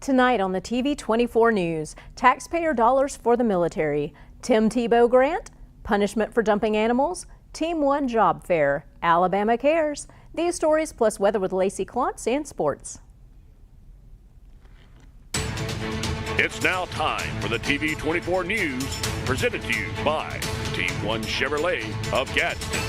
Tonight on the TV24 News, taxpayer dollars for the military, Tim Tebow grant, punishment for dumping animals, Team 1 job fair, Alabama cares. These stories plus weather with Lacey Klontz and sports. It's now time for the TV24 News, presented to you by Team 1 Chevrolet of Gadsden.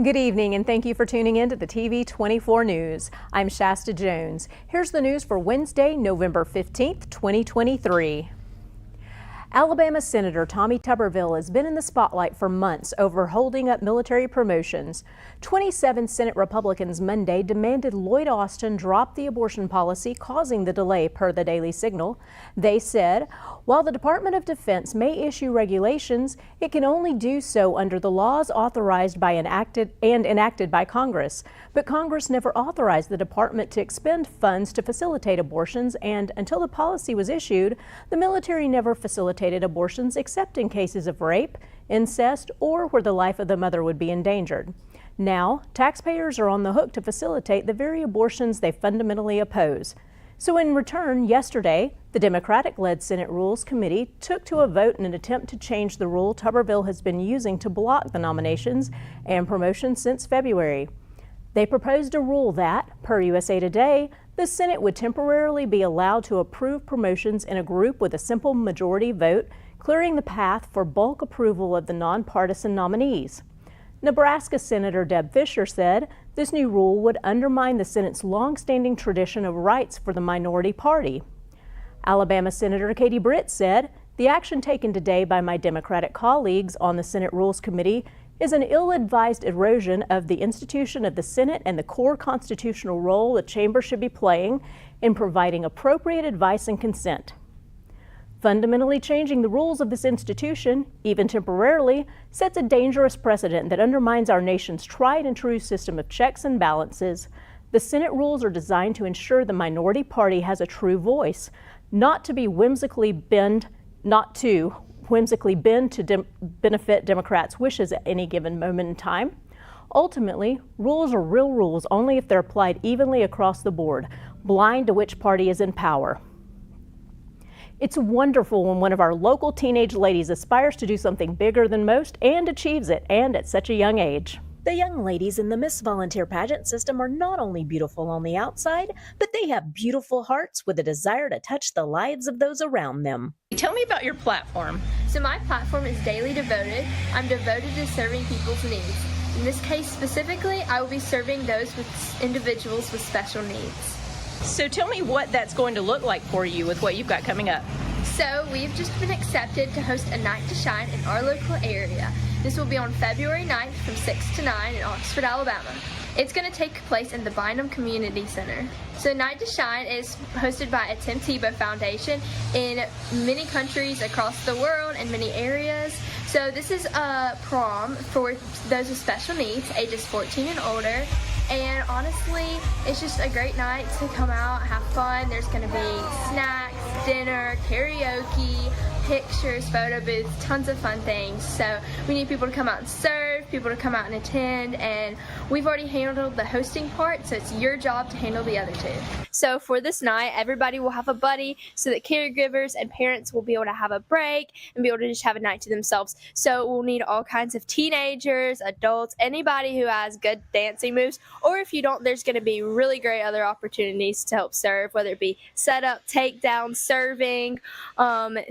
Good evening and thank you for tuning in to the TV24 News. I'm Shasta Jones. Here's the news for Wednesday, November 15th, 2023. Alabama Senator Tommy Tuberville has been in the spotlight for months over holding up military promotions. 27 Senate Republicans Monday demanded Lloyd Austin drop the abortion policy causing the delay, per the Daily Signal. They said, while the Department of Defense may issue regulations, it can only do so under the laws authorized by enacted by Congress. But Congress never authorized the department to expend funds to facilitate abortions, and until the policy was issued, the military never facilitated abortions except in cases of rape, incest, or where the life of the mother would be endangered. Now, taxpayers are on the hook to facilitate the very abortions they fundamentally oppose. So in return, yesterday, the Democratic-led Senate Rules Committee took to a vote in an attempt to change the rule Tuberville has been using to block the nominations and promotions since February. They proposed a rule that, per USA Today, the Senate would temporarily be allowed to approve promotions in a group with a simple majority vote, clearing the path for bulk approval of the nonpartisan nominees. Nebraska Senator Deb Fischer said this new rule would undermine the Senate's long-standing tradition of rights for the minority party. Alabama Senator Katie Britt said the action taken today by my Democratic colleagues on the Senate Rules Committee is an ill-advised erosion of the institution of the Senate and the core constitutional role the chamber should be playing in providing appropriate advice and consent. Fundamentally changing the rules of this institution, even temporarily, sets a dangerous precedent that undermines our nation's tried and true system of checks and balances. The Senate rules are designed to ensure the minority party has a true voice, not to whimsically bend to benefit Democrats' wishes at any given moment in time. Ultimately, rules are real rules only if they're applied evenly across the board, blind to which party is in power. It's wonderful when one of our local teenage ladies aspires to do something bigger than most and achieves it, and at such a young age. The young ladies in the Miss Volunteer pageant system are not only beautiful on the outside, but they have beautiful hearts with a desire to touch the lives of those around them. Tell me about your platform. So my platform is Daily Devoted. I'm devoted to serving people's needs. In this case specifically, I will be serving those with individuals with special needs. So tell me what that's going to look like for you with what you've got coming up. So we've just been accepted to host a Night to Shine in our local area. This will be on February 9th from 6 to 9 in Oxford, Alabama. It's going to take place in the Bynum Community Center. So Night to Shine is hosted by a Tim Tebow Foundation in many countries across the world and many areas. So this is a prom for those with special needs, ages 14 and older. And honestly, it's just a great night to come out, have fun. There's going to be snacks, dinner, karaoke, pictures, photo booths, tons of fun things. So we need people to come out and serve, people to come out and attend, and we've already handled the hosting part, so it's your job to handle the other two. So for this night, everybody will have a buddy so that caregivers and parents will be able to have a break and be able to just have a night to themselves. So we'll need all kinds of teenagers, adults, anybody who has good dancing moves, or if you don't, there's going to be really great other opportunities to help serve, whether it be setup, takedown, serving,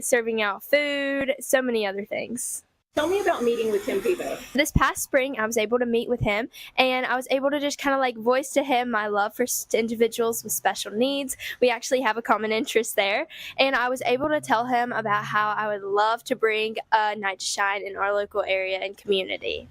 serving out food, so many other things. Tell me about meeting with Tim Tebow. This past spring, I was able to meet with him, and I was able to just kind of like voice to him my love for individuals with special needs. We actually have a common interest there, and I was able to tell him about how I would love to bring a Night to Shine in our local area and community.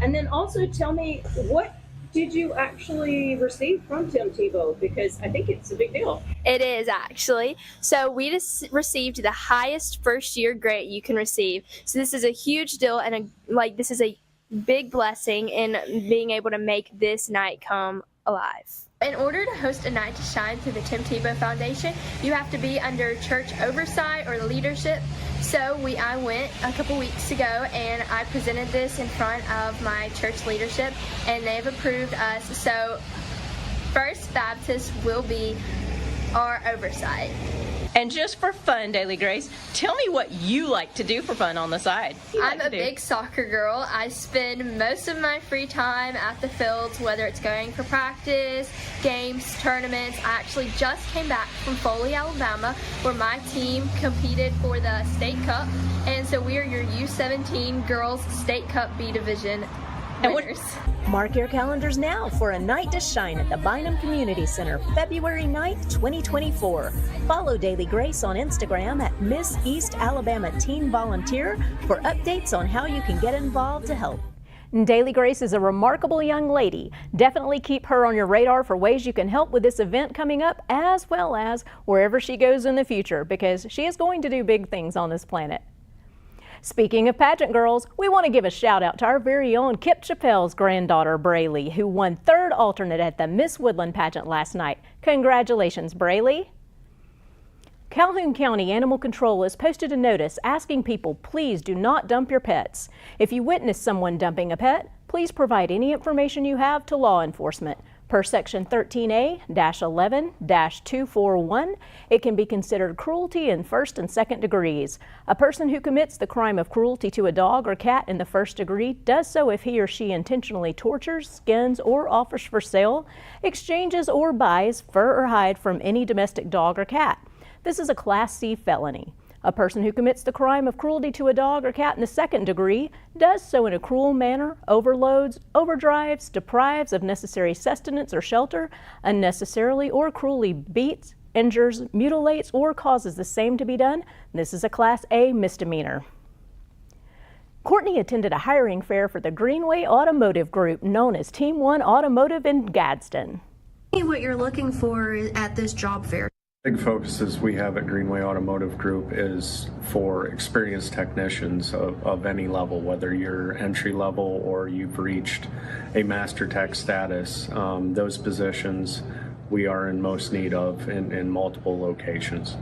And then also tell me, what did you actually receive from Tim Tebow? Because I think it's a big deal. It is actually. So we just received the highest first year grant you can receive. So this is a huge deal, and this is a big blessing in being able to make this night come alive. In order to host a night to shine through the Tim Tebow Foundation, you have to be under church oversight or leadership. So I went a couple weeks ago and I presented this in front of my church leadership and they've approved us. So First Baptist will be our oversight. And just for fun, Daily Grace, tell me what you like to do for fun on the side. I'm a big soccer girl. I spend most of my free time at the fields, whether it's going for practice, games, tournaments. I actually just came back from Foley, Alabama, where my team competed for the state cup. And so we are your U17 girls state cup B division winners. Mark your calendars now for a night to shine at the Bynum Community Center, February 9th, 2024. Follow Daily Grace on Instagram at Miss East Alabama Teen Volunteer for updates on how you can get involved to help. Daily Grace is a remarkable young lady. Definitely keep her on your radar for ways you can help with this event coming up, as well as wherever she goes in the future, because she is going to do big things on this planet. Speaking of pageant girls, we want to give a shout out to our very own Kip Chappelle's granddaughter, Braylee, who won third alternate at the Miss Woodland pageant last night. Congratulations, Braylee. Calhoun County Animal Control has posted a notice asking people please do not dump your pets. If you witness someone dumping a pet, please provide any information you have to law enforcement. Per Section 13A-11-241, it can be considered cruelty in first and second degrees. A person who commits the crime of cruelty to a dog or cat in the first degree does so if he or she intentionally tortures, skins, or offers for sale, exchanges, or buys fur or hide from any domestic dog or cat. This is a Class C felony. A person who commits the crime of cruelty to a dog or cat in the second degree does so in a cruel manner, overloads, overdrives, deprives of necessary sustenance or shelter, unnecessarily or cruelly beats, injures, mutilates, or causes the same to be done. This is a Class A misdemeanor. Courtney attended a hiring fair for the Greenway Automotive Group, known as Team 1 Automotive in Gadsden. What you're looking for at this job fair? Big focuses we have at Greenway Automotive Group is for experienced technicians of any level, whether you're entry level or you've reached a master tech status. Those positions we are in most need of in multiple locations.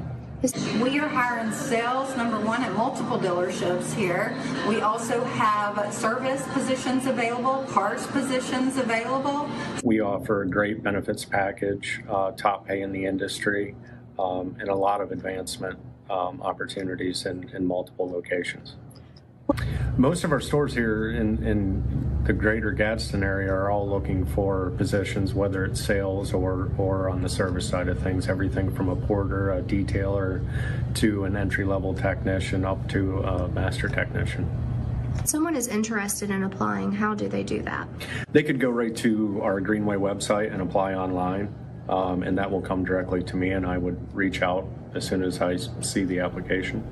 We are hiring sales, number one, at multiple dealerships here. We also have service positions available, parts positions available. We offer a great benefits package, top pay in the industry, and a lot of advancement opportunities in multiple locations. Most of our stores here in the greater Gadsden area are all looking for positions, whether it's sales or on the service side of things, everything from a porter, a detailer, to an entry-level technician up to a master technician. If someone is interested in applying, how do they do that? They could go right to our Greenway website and apply online, and that will come directly to me, and I would reach out as soon as I see the application.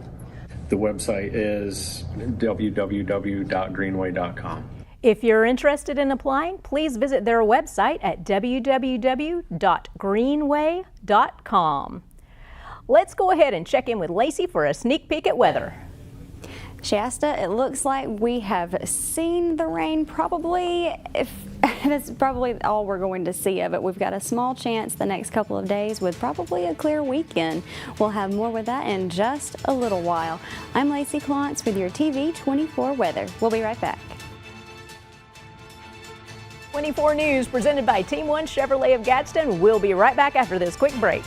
The website is www.greenway.com. If you're interested in applying, please visit their website at www.greenway.com. Let's go ahead and check in with Lacey for a sneak peek at weather. Shasta, it looks like we have seen the rain probably, that's probably all we're going to see of it. We've got a small chance the next couple of days with probably a clear weekend. We'll have more with that in just a little while. I'm Lacey Klontz with your TV24 weather. We'll be right back. 24 News presented by Team 1 Chevrolet of Gadsden. We'll be right back after this quick break.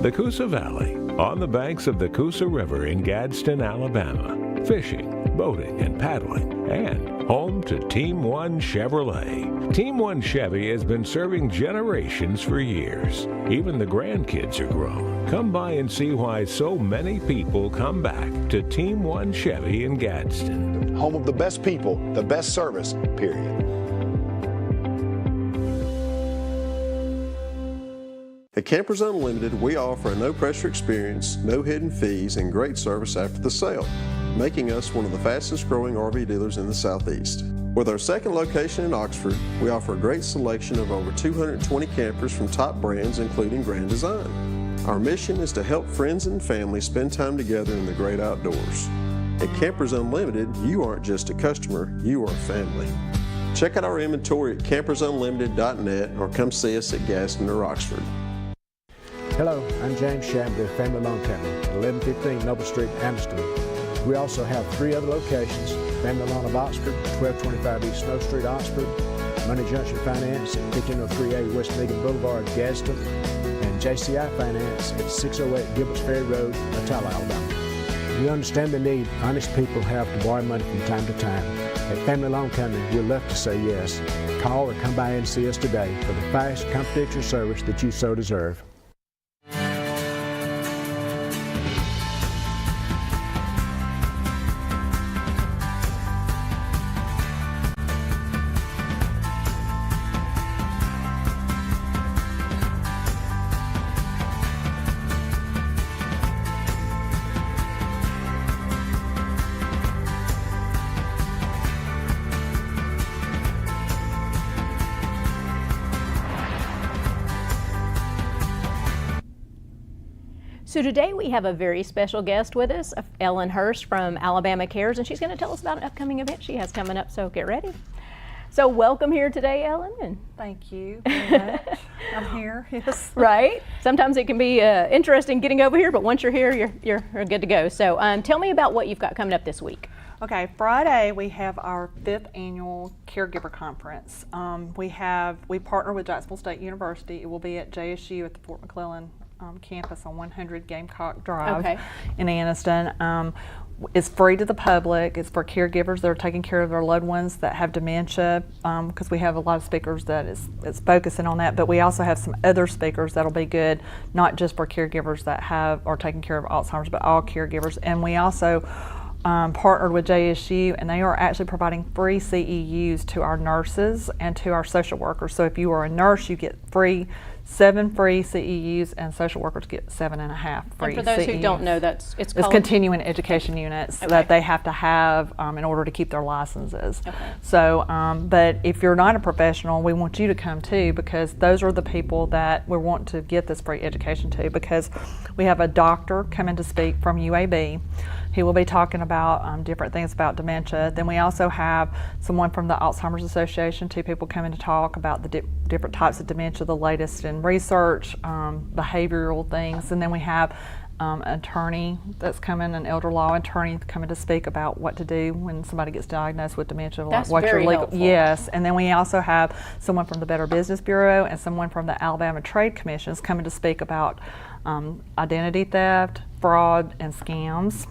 The Coosa Valley, on the banks of the Coosa River in Gadsden, Alabama. Fishing, boating, and paddling, and home to Team 1 Chevrolet. Team 1 Chevy has been serving generations for years. Even the grandkids are grown. Come by and see why so many people come back to Team 1 Chevy in Gadsden. Home of the best people, the best service, period. At Campers Unlimited, we offer a no-pressure experience, no hidden fees, and great service after the sale, making us one of the fastest-growing RV dealers in the Southeast. With our second location in Oxford, we offer a great selection of over 220 campers from top brands, including Grand Design. Our mission is to help friends and family spend time together in the great outdoors. At Campers Unlimited, you aren't just a customer, you are family. Check out our inventory at campersunlimited.net or come see us at Gadsden or Roxford. Hello, I'm James Shambley of Family Loan Company, 1115 Noble Street, Anderson. We also have 3 other locations: Family Loan of Oxford, 1225 East Snow Street, Oxford; Money Junction Finance at 1503A West Megan Boulevard, Gadsden; and JCI Finance at 608 Gilbert's Ferry Road, Atala, Alabama. We understand the need honest people have to borrow money from time to time. At Family Loan Company, we'll love to say yes. Call or come by and see us today for the fast, confidential service that you so deserve. So today we have a very special guest with us, Ellen Hurst from Alabama Cares, and she's going to tell us about an upcoming event she has coming up, so get ready. So welcome here today, Ellen. And thank you very much. I'm here, yes. Right. Sometimes it can be interesting getting over here, but once you're here, you're good to go. So tell me about what you've got coming up this week. Okay, Friday we have our 5th annual Caregiver Conference. We partner with Jacksonville State University. It will be at JSU at the Fort McClellan campus on 100 Gamecock Drive in Anniston. It's free to the public. It's for caregivers that are taking care of their loved ones that have dementia, because we have a lot of speakers that is focusing on that, but we also have some other speakers that'll be good, not just for caregivers that are taking care of Alzheimer's, but all caregivers. And we also partnered with JSU, and they are actually providing free CEUs to our nurses and to our social workers. So if you are a nurse, you get 7 free CEUs, and social workers get 7.5 free CEUs. And for those who don't know, it's called continuing education units that they have to have in order to keep their licenses. So, but if you're not a professional, we want you to come too, because those are the people that we want to get this free education to, because we have a doctor coming to speak from UAB. He will be talking about different things about dementia. Then we also have someone from the Alzheimer's Association, 2 people coming to talk about the different types of dementia, the latest in research, behavioral things. And then we have an attorney that's coming, an elder law attorney coming to speak about what to do when somebody gets diagnosed with dementia. That's what very your legal, helpful. Yes, and then we also have someone from the Better Business Bureau and someone from the Alabama Trade Commission coming to speak about identity theft, fraud, and scams,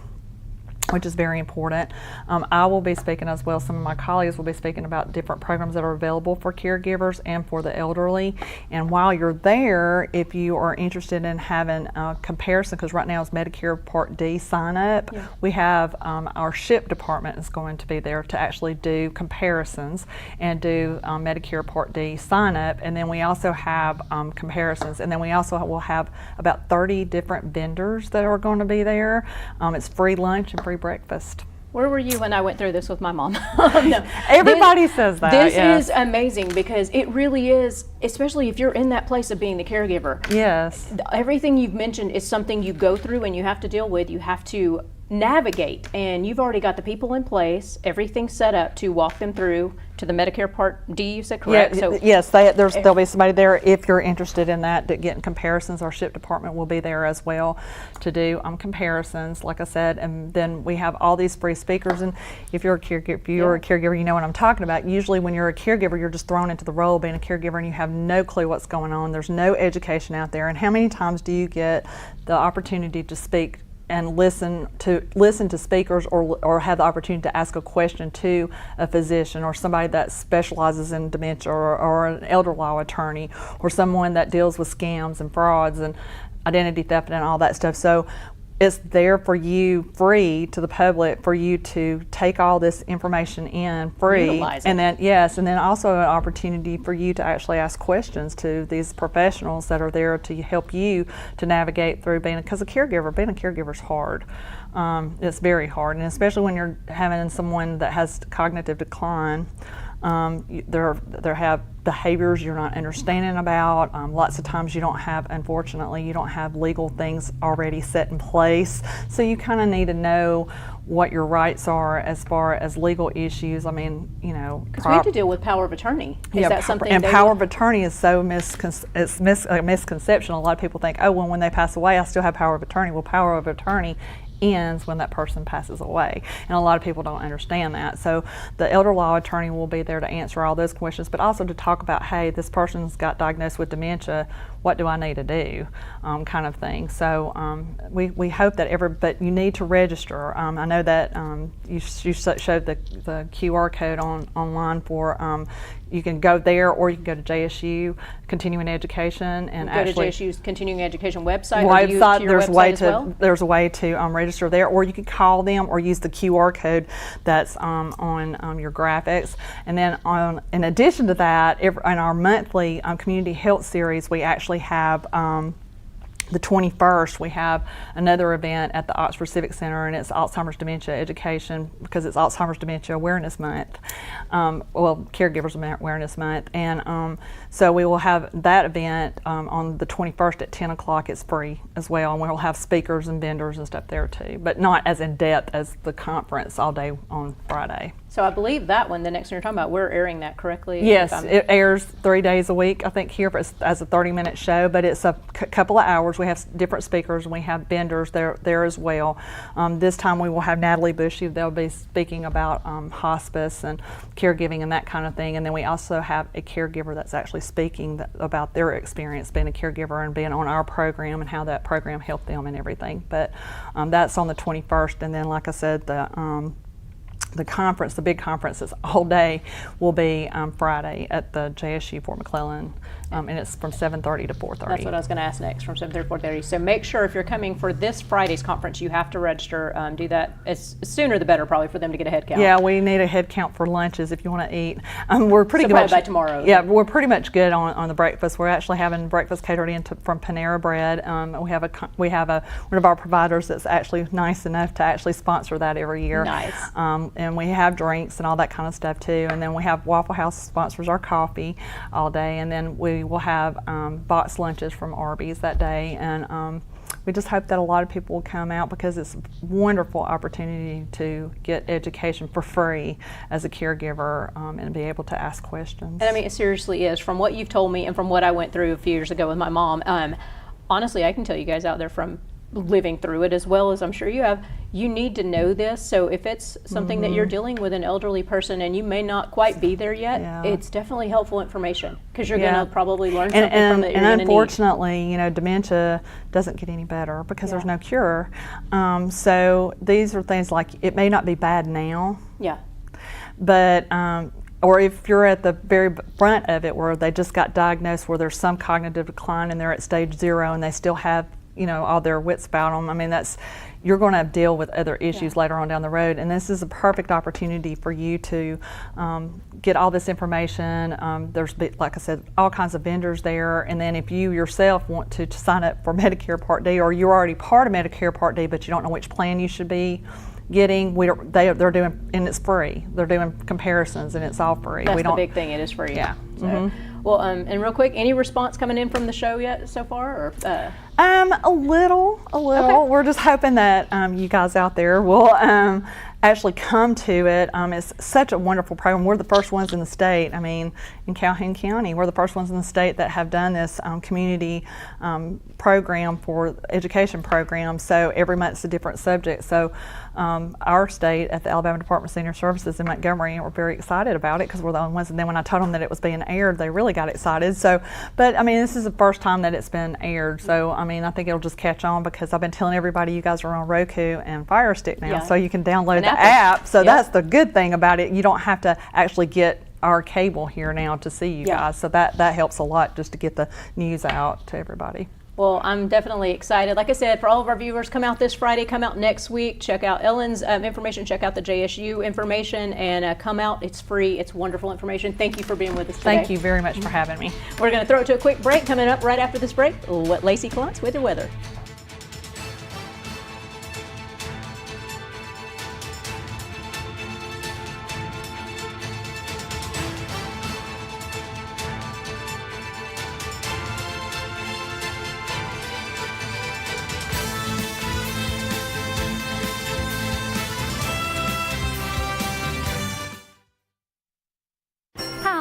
which is very important. I will be speaking as well. Some of my colleagues will be speaking about different programs that are available for caregivers and for the elderly. And while you're there, if you are interested in having a comparison, because right now it's Medicare Part D sign up, we have our SHIP department is going to be there to actually do comparisons and do Medicare Part D sign up. And then we also have comparisons. And then we also will have about 30 different vendors that are going to be there. It's free lunch and free breakfast. Where were you when I went through this with my mom? No. Everybody says that. This is amazing, because it really is, especially if you're in that place of being the caregiver. Yes. Everything you've mentioned is something you go through and you have to deal with. You have to navigate, and you've already got the people in place, everything set up to walk them through to the Medicare Part D, you said, correct? Yeah, yes, there'll be somebody there if you're interested in that, to get comparisons. Our SHIP department will be there as well to do comparisons, like I said. And then we have all these free speakers. And if you're a caregiver, you know what I'm talking about. Usually when you're a caregiver, you're just thrown into the role of being a caregiver and you have no clue what's going on. There's no education out there. And how many times do you get the opportunity to speak and listen to speakers, or have the opportunity to ask a question to a physician or somebody that specializes in dementia, or an elder law attorney, or someone that deals with scams and frauds and identity theft and all that stuff. So it's there for you, free to the public, for you to take all this information in free. Utilize it. And then and then also an opportunity for you to actually ask questions to these professionals that are there to help you to navigate through being a caregiver is hard. It's very hard, and especially when you're having someone that has cognitive decline. There have behaviors you're not understanding about. Lots of times unfortunately, you don't have legal things already set in place. So you kind of need to know what your rights are as far as legal issues. I mean, you know, because we have to deal with power of attorney. Is that something? And power of attorney is so a misconception. A lot of people think, oh, well, when they pass away, I still have power of attorney. Well, power of attorney ends when that person passes away, and a lot of people don't understand that. So the elder law attorney will be there to answer all those questions, but also to talk about, hey, this person's got diagnosed with dementia, what do I need to do, kind of thing. So we hope that but you need to register. I know that you showed the QR code online for, you can go there, or you can go to JSU Continuing Education and go to JSU's Continuing Education website. There's a way to register there, or you can call them or use the QR code that's on your graphics. And then in addition to that, in our monthly community health series, we actually have the 21st, we have another event at the Oxford Civic Center, and it's Alzheimer's Dementia Education, because it's Alzheimer's Dementia Awareness Month, Caregivers Awareness Month. And so we will have that event on the 21st at 10 o'clock. It's free as well, and we'll have speakers and vendors and stuff there too, but not as in depth as the conference all day on Friday. So I believe that one, the next one you're talking about, we're airing that correctly? Yes, it airs 3 days a week, I think, here as a 30-minute show, but it's a couple of hours. We have different speakers, and we have vendors there as well. This time we will have Natalie Bushy. They'll be speaking about hospice and caregiving and that kind of thing. And then we also have a caregiver that's actually speaking about their experience being a caregiver and being on our program and how that program helped them and everything. But that's on the 21st, and then, like I said, the conference, the big conference that's all day, will be Friday at the JSU Fort McClellan, and it's from 7:30 to 4:30. That's what I was going to ask next, from 7:30 to 4:30. So make sure if you're coming for this Friday's conference, you have to register. Do that as sooner the better, probably, for them to get a head count. Yeah, we need a head count for lunches if you want to eat. We're pretty good by tomorrow. Yeah, we're pretty much good on the breakfast. We're actually having breakfast catered in from Panera Bread. We have one of our providers that's actually nice enough to actually sponsor that every year. Nice. And we have drinks and all that kind of stuff too. And then we have Waffle House sponsors our coffee all day, and then we will have boxed lunches from Arby's that day. And we just hope that a lot of people will come out, because it's a wonderful opportunity to get education for free as a caregiver, and be able to ask questions. And I mean, it seriously is. From what you've told me and from what I went through a few years ago with my mom, honestly, I can tell you guys out there, from living through it as well as I'm sure you have, you need to know this. So if it's something that you're dealing with an elderly person and you may not quite be there yet, it's definitely helpful information, because you're going to probably learn something from it. And unfortunately, you know, dementia doesn't get any better because there's no cure. So these are things like, it may not be bad now. Yeah. But or if you're at the very front of it, where they just got diagnosed, where there's some cognitive decline and they're at stage 0 and they still have, you know, all their wits about them. I mean, you're going to deal with other issues later on down the road, and this is a perfect opportunity for you to get all this information. There's, like I said, all kinds of vendors there, and then if you yourself want to sign up for Medicare Part D, or you're already part of Medicare Part D but you don't know which plan you should be getting, they're doing, and it's free. They're doing comparisons, and it's all free. That's the big thing. It is free. Yeah. So, well, and real quick, any response coming in from the show yet so far? Or a little. Okay. We're just hoping that you guys out there will actually come to it. It's such a wonderful program. We're the first ones in the state. I mean, in Calhoun County, we're the first ones in the state that have done this community program for education program. So every month's a different subject. So our state at the Alabama Department of Senior Services in Montgomery were very excited about it, because we're the only ones. And then when I told them that it was being aired, they really got excited. So, but I mean, this is the first time that it's been aired. So I mean, I think it'll just catch on, because I've been telling everybody you guys are on Roku and Fire Stick now, so you can download the app. So that's the good thing about it. You don't have to actually get our cable here now to see you guys. So that helps a lot, just to get the news out to everybody. Well, I'm definitely excited. Like I said, for all of our viewers, come out this Friday, come out next week, check out Ellen's information, check out the JSU information, and come out. It's free. It's wonderful information. Thank you for being with us today. Thank you very much for having me. We're going to throw it to a quick break. Coming up right after this break, Lacey Klontz with your weather.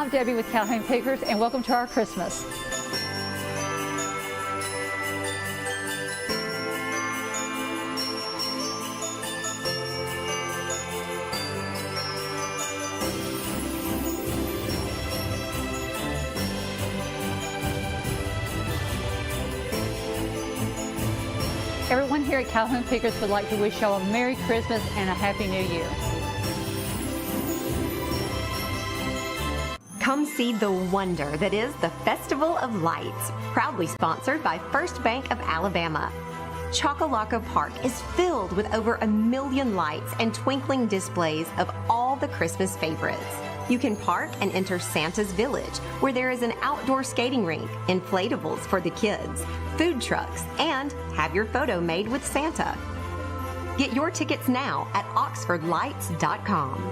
I'm Debbie with Calhoun Pickers, and welcome to our Christmas. Everyone here at Calhoun Pickers would like to wish y'all a Merry Christmas and a Happy New Year. Come see the wonder that is the Festival of Lights, proudly sponsored by First Bank of Alabama. Chocolaca Park is filled with over 1 million lights and twinkling displays of all the Christmas favorites. You can park and enter Santa's Village, where there is an outdoor skating rink, inflatables for the kids, food trucks, and have your photo made with Santa. Get your tickets now at oxfordlights.com.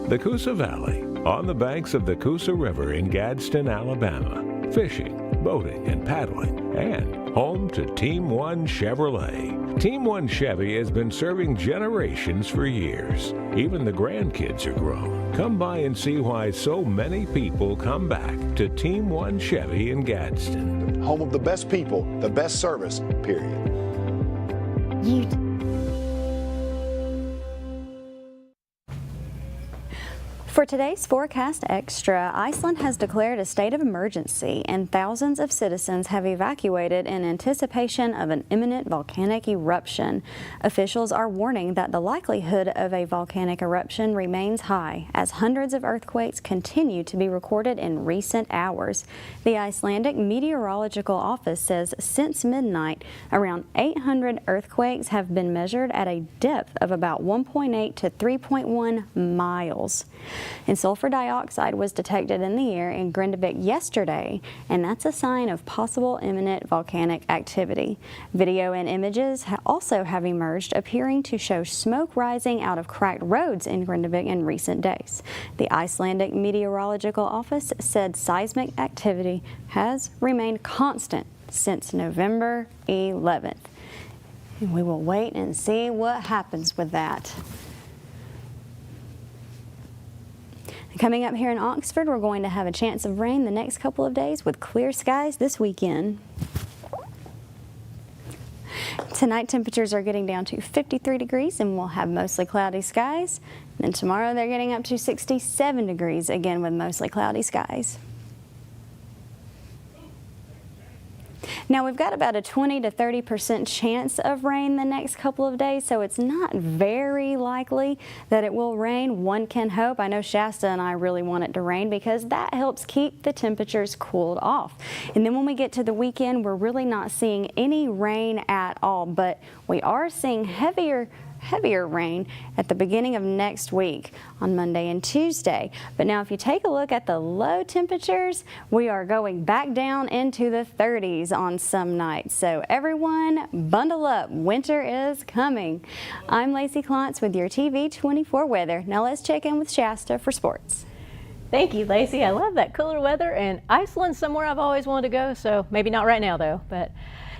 The Coosa Valley, on the banks of the Coosa River in Gadsden, Alabama. Fishing, boating, and paddling, and home to Team One Chevrolet. Team One Chevy has been serving generations for years. Even the grandkids are grown. Come by and see why so many people come back to Team One Chevy in Gadsden. Home of the best people, the best service, period. For today's Forecast Extra, Iceland has declared a state of emergency and thousands of citizens have evacuated in anticipation of an imminent volcanic eruption. Officials are warning that the likelihood of a volcanic eruption remains high as hundreds of earthquakes continue to be recorded in recent hours. The Icelandic Meteorological Office says since midnight, around 800 earthquakes have been measured at a depth of about 1.8 to 3.1 miles. And sulfur dioxide was detected in the air in Grindavik yesterday, and that's a sign of possible imminent volcanic activity. Video and images also have emerged appearing to show smoke rising out of cracked roads in Grindavik in recent days. The Icelandic Meteorological Office said seismic activity has remained constant since November 11th. And we will wait and see what happens with that. Coming up here in Oxford, we're going to have a chance of rain the next couple of days with clear skies this weekend. Tonight, temperatures are getting down to 53 degrees and we'll have mostly cloudy skies. Then tomorrow, they're getting up to 67 degrees, again with mostly cloudy skies. Now we've got about a 20 to 30% chance of rain the next couple of days, so it's not very likely that it will rain. One can hope. I know Shasta and I really want it to rain because that helps keep the temperatures cooled off. And then when we get to the weekend, we're really not seeing any rain at all, but we are seeing heavier rain at the beginning of next week on Monday and Tuesday. But now if you take a look at the low temperatures, we are going back down into the 30s on some nights. So everyone bundle up, winter is coming. I'm Lacey Klontz with your TV24 weather. Now let's check in with Shasta for sports. Thank you, Lacey. I love that cooler weather, and Iceland's somewhere I've always wanted to go, so maybe not right now though.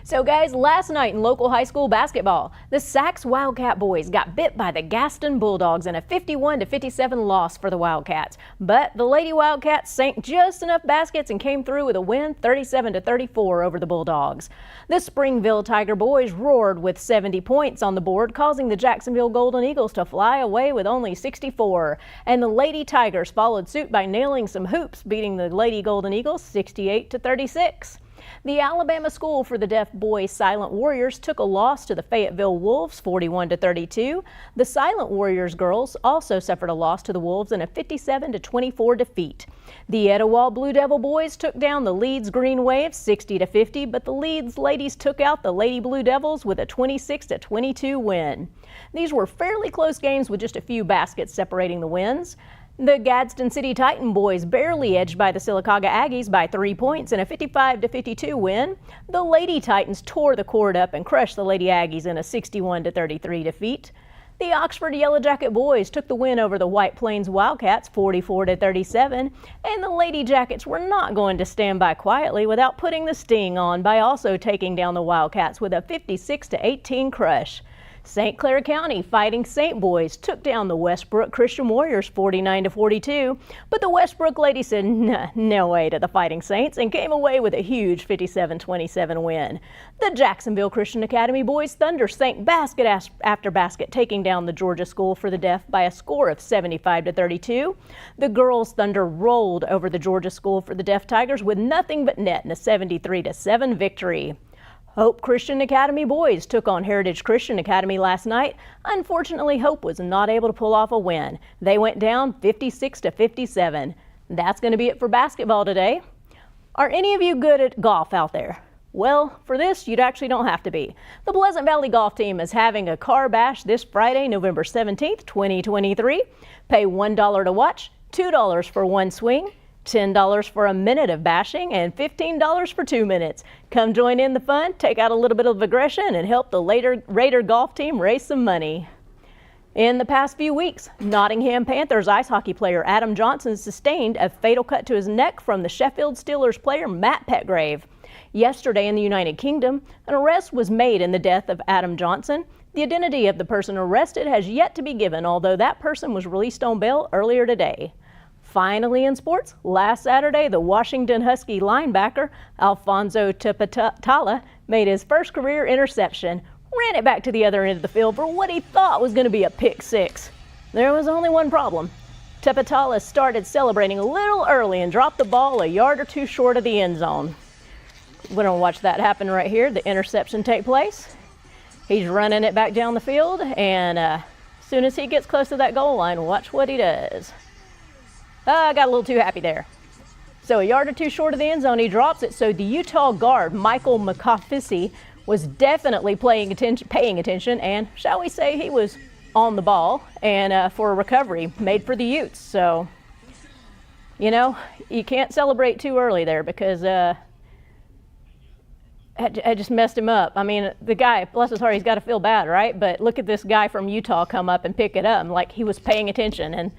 So guys, last night in local high school basketball, the Sacs Wildcat boys got bit by the Gaston Bulldogs in a 51-57 loss for the Wildcats. But the Lady Wildcats sank just enough baskets and came through with a win 37-34 over the Bulldogs. The Springville Tiger boys roared with 70 points on the board, causing the Jacksonville Golden Eagles to fly away with only 64. And the Lady Tigers followed suit by nailing some hoops, beating the Lady Golden Eagles 68-36. The Alabama School for the Deaf Boys Silent Warriors took a loss to the Fayetteville Wolves 41-32. The Silent Warriors girls also suffered a loss to the Wolves in a 57-24 defeat. The Etowah Blue Devil boys took down the Leeds Green Waves 60-50, but the Leeds ladies took out the Lady Blue Devils with a 26-22 win. These were fairly close games with just a few baskets separating the wins. The Gadsden City Titan boys barely edged by the Sylacauga Aggies by 3 points in a 55-52 win. The Lady Titans tore the cord up and crushed the Lady Aggies in a 61-33 defeat. The Oxford Yellow Jacket boys took the win over the White Plains Wildcats 44-37, and the Lady Jackets were not going to stand by quietly without putting the sting on by also taking down the Wildcats with a 56-18 crush. St. Clair County Fighting Saint boys took down the Westbrook Christian Warriors 49-42, but the Westbrook ladies said no way to the Fighting Saints and came away with a huge 57-27 win. The Jacksonville Christian Academy boys Thunder sank basket after basket, taking down the Georgia School for the Deaf by a score of 75-32. The girls Thunder rolled over the Georgia School for the Deaf Tigers with nothing but net in a 73-7 victory. Hope Christian Academy boys took on Heritage Christian Academy last night. Unfortunately, Hope was not able to pull off a win. They went down 56-57. That's going to be it for basketball today. Are any of you good at golf out there? Well, for this, you'd actually don't have to be. The Pleasant Valley Golf Team is having a car bash this Friday, November 17th, 2023. Pay $1 to watch, $2 for one swing, $10 for a minute of bashing, and $15 for 2 minutes. Come join in the fun, take out a little bit of aggression, and help the Raider golf team raise some money. In the past few weeks, Nottingham Panthers ice hockey player Adam Johnson sustained a fatal cut to his neck from the Sheffield Steelers player Matt Petgrave. Yesterday in the United Kingdom, an arrest was made in the death of Adam Johnson. The identity of the person arrested has yet to be given, although that person was released on bail earlier today. Finally in sports, last Saturday, the Washington Husky linebacker Alfonso Tepatala made his first career interception, ran it back to the other end of the field for what he thought was going to be a pick six. There was only one problem. Tepatala started celebrating a little early and dropped the ball a yard or two short of the end zone. We're going to watch that happen right here, the interception take place. He's running it back down the field, and as soon as he gets close to that goal line, watch what he does. I got a little too happy there. So a yard or two short of the end zone, he drops it. So the Utah guard, Michael McCoffisy, was definitely paying attention, and shall we say he was on the ball and for a recovery made for the Utes. So, you know, you can't celebrate too early there because I just messed him up. I mean, the guy, bless his heart, he's got to feel bad, right? But look at this guy from Utah come up and pick it up. Like he was paying attention, and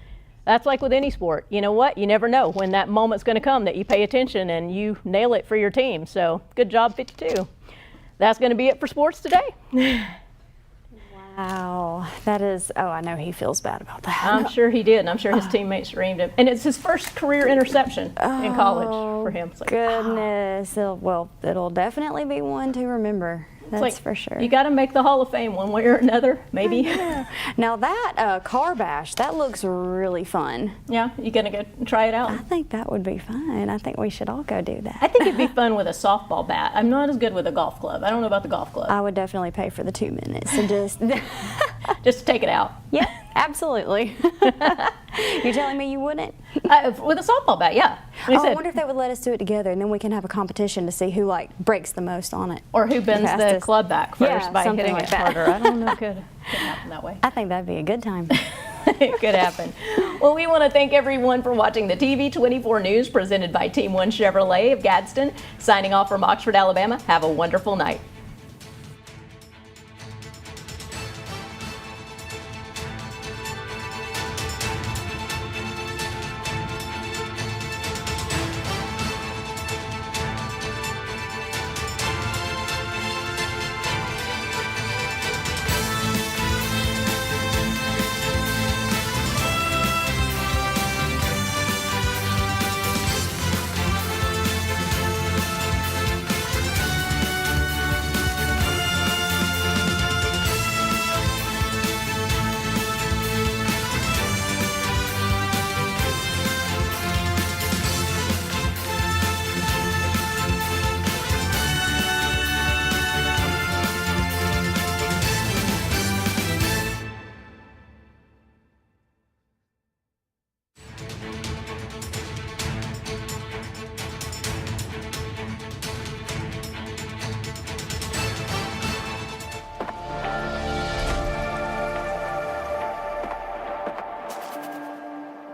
that's like with any sport. You know what? You never know when that moment's going to come that you pay attention and you nail it for your team. So good job, 52. That's going to be it for sports today. Wow, that is, oh, I know he feels bad about that. I'm sure he did, and I'm sure his teammates screamed him. And it's his first career interception in college for him. It's like, goodness. Well, it'll definitely be one to remember. That's for sure. You got to make the Hall of Fame one way or another, maybe. Now that car bash, that looks really fun. Yeah, you gonna go try it out? I think that would be fun. I think we should all go do that. I think it'd be fun with a softball bat. I'm not as good with a golf club. I don't know about the golf club. I would definitely pay for the 2 minutes and just just take it out. Yeah, absolutely. You're telling me you wouldn't? With a softball bat, yeah. I wonder if they would let us do it together, and then we can have a competition to see who breaks the most on it, or who bends the club back first by hitting like it harder. I don't know. Could happen that way. I think that'd be a good time. It could happen. Well, we want to thank everyone for watching the TV24 News presented by Team 1 Chevrolet of Gadsden. Signing off from Oxford, Alabama. Have a wonderful night.